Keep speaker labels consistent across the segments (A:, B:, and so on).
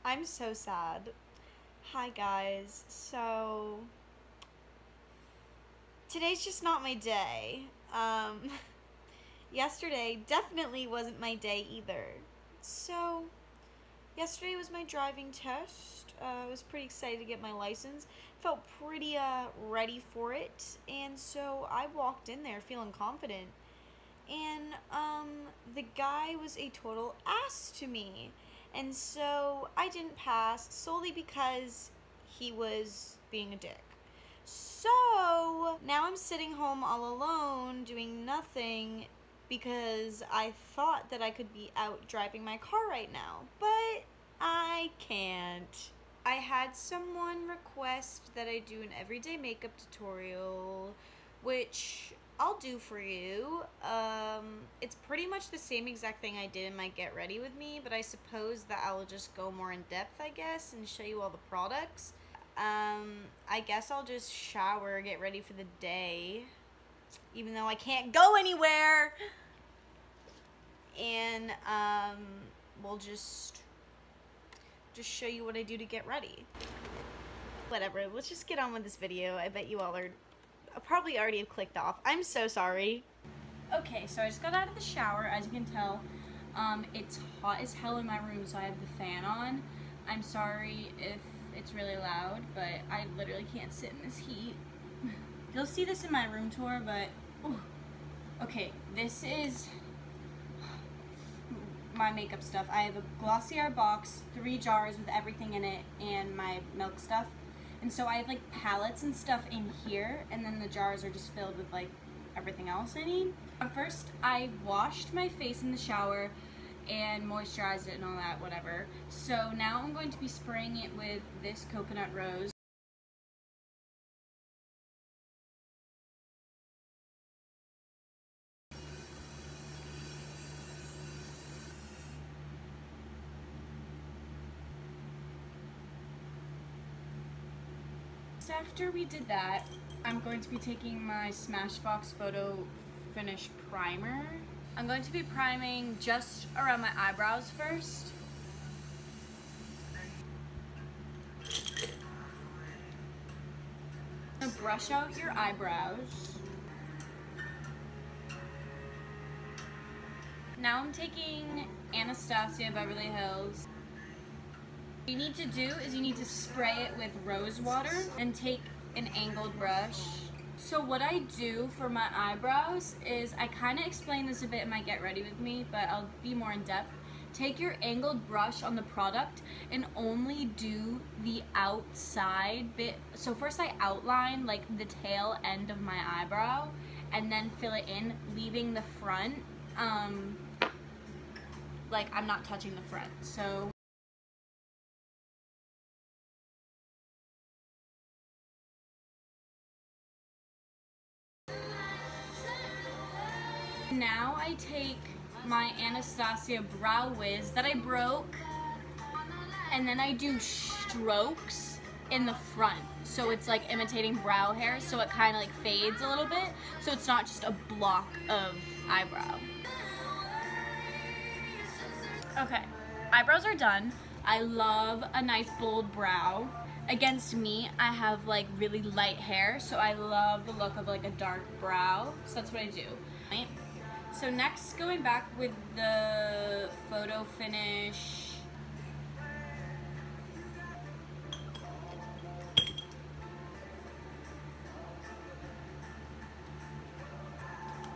A: I'm so sad. Hi guys. So today's just not my day. Yesterday definitely wasn't my day either. So yesterday was my driving test. I was pretty excited to get my license. Felt pretty ready for it, and so I walked in there feeling confident. And the guy was a total ass to me. And so I didn't pass solely because he was being a dick. So now I'm sitting home all alone doing nothing because I thought that I could be out driving my car right now, but I can't. I had someone request that I do an everyday makeup tutorial, which I'll do for you. It's pretty much the same exact thing I did in my Get Ready With Me, but I suppose that I will just go more in depth, I guess, and show you all the products. I guess I'll just shower, get ready for the day, even though I can't go anywhere. And, we'll just show you what I do to get ready. Whatever, let's just get on with this video. I bet you all are probably already have clicked off. I'm so sorry. Okay, so I just got out of the shower. As you can tell, it's hot as hell in my room, so I have the fan on. I'm sorry if it's really loud, but I literally can't sit in this heat. You'll see this in my room tour, but ooh. Okay, this is my makeup stuff. I have a glossy box, 3 jars with everything in it, and my milk stuff. And so I have like palettes and stuff in here, and then the jars are just filled with like everything else I need. First, I washed my face in the shower and moisturized it and all that, whatever. So now I'm going to be spraying it with this coconut rose. So after we did that, I'm going to be taking my Smashbox Photo Finish Primer. I'm going to be priming just around my eyebrows first. I'm gonna brush out your eyebrows. Now I'm taking Anastasia Beverly Hills. What you need to do is you need to spray it with rose water and take an angled brush. So what I do for my eyebrows is, I kind of explain this a bit in my Get Ready With Me, but I'll be more in depth. Take your angled brush on the product and only do the outside bit. So first I outline like the tail end of my eyebrow and then fill it in, leaving the front, like I'm not touching the front. So now I take my Anastasia Brow Wiz that I broke, and then I do strokes in the front. So it's like imitating brow hair, so it kind of like fades a little bit, so it's not just a block of eyebrow. Okay, eyebrows are done. I love a nice bold brow. Against me, I have like really light hair, so I love the look of like a dark brow, so that's what I do. Right? So next, going back with the Photo Finish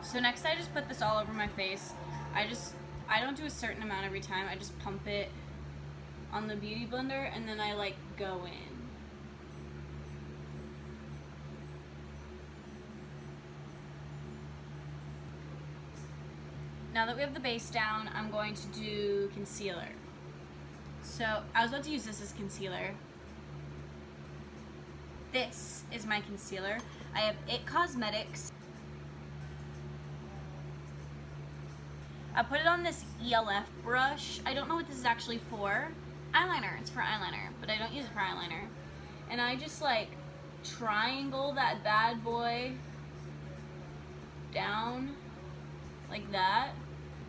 A: So next I just put this all over my face. I don't do a certain amount every time. I just pump it on the beauty blender and then I like go in. Now that we have the base down, I'm going to do concealer. So I was about to use this as concealer. This is my concealer. I have It Cosmetics. I put it on this ELF brush. I don't know what this is actually for. Eyeliner, it's for eyeliner, but I don't use it for eyeliner. And I just like triangle that bad boy down like that.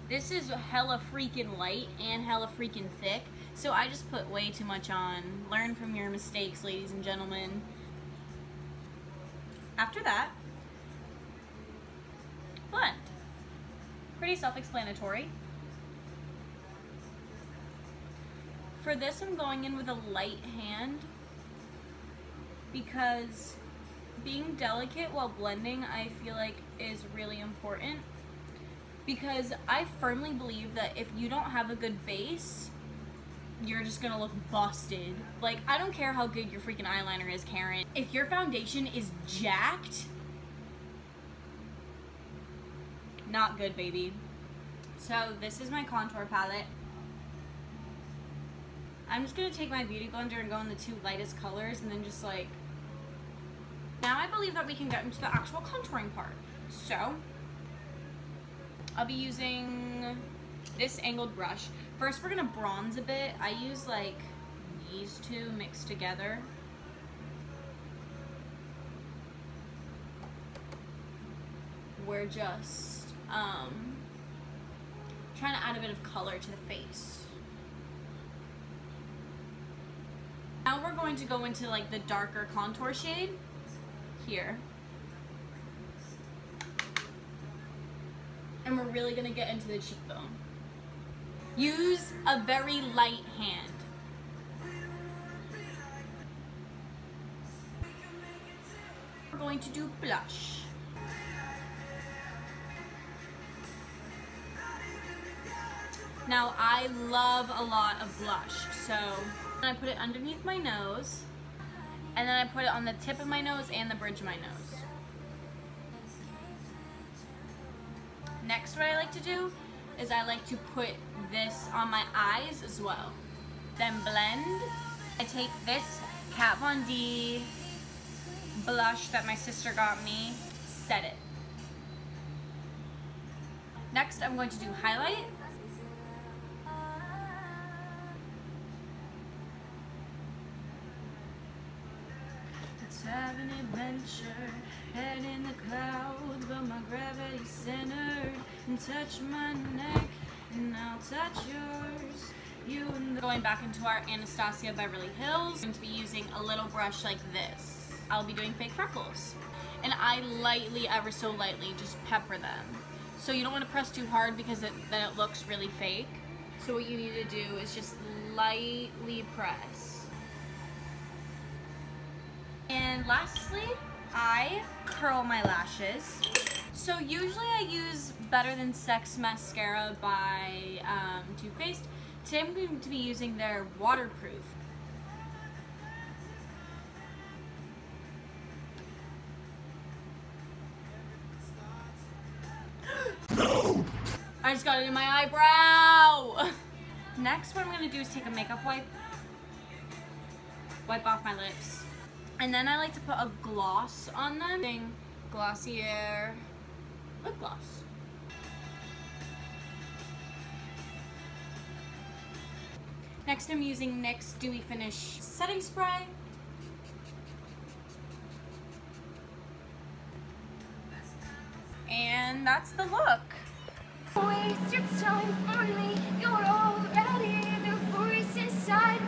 B: This is hella freaking light and hella freaking thick, so I just put way too much on. Learn from your mistakes, ladies and gentlemen. After that, blend. Pretty self-explanatory. For this, I'm going in with a light hand because being delicate while blending, I feel like, is really important. Because I firmly believe that if you don't have a good base, you're just gonna look busted. Like, I don't care how good your freaking eyeliner is, Karen. If your foundation is jacked, not good, baby. So this is my contour palette. I'm just gonna take my beauty blender and go in the two lightest colors and then just like, now I believe that we can get into the actual contouring part. So, I'll be using this angled brush. First, we're gonna bronze a bit. I use like these two mixed together. We're just trying to add a bit of color to the face. Now we're going to go into like the darker contour shade here. And we're really gonna get into the cheekbone. Use a very light hand. We're going to do blush. Now I love a lot of blush, so I put it underneath my nose, and then I put it on the tip of my nose and the bridge of my nose. Next, what I like to do is I like to put this on my eyes as well. Then blend. I take this Kat Von D blush that my sister got me, set it. Next, I'm going to do highlight. Let's have an adventure, head in the clouds, but my gravity's centered, and touch my neck, and I'll touch yours. You and going back into our Anastasia Beverly Hills, I'm going to be using a little brush like this. I'll be doing fake freckles, and I lightly, ever so lightly, just pepper them. So you don't want to press too hard because then it looks really fake. So what you need to do is just lightly press. And lastly, I curl my lashes. So usually I use Better Than Sex mascara by Too Faced. Today I'm going to be using their waterproof. I just got it in my eyebrow! Next, what I'm going to do is take a makeup wipe off my lips. And then I like to put a gloss on them. Glossier lip gloss. Next, I'm using NYX Dewy Finish setting spray. And that's the look.
C: Waste your time on me, you're already the voice inside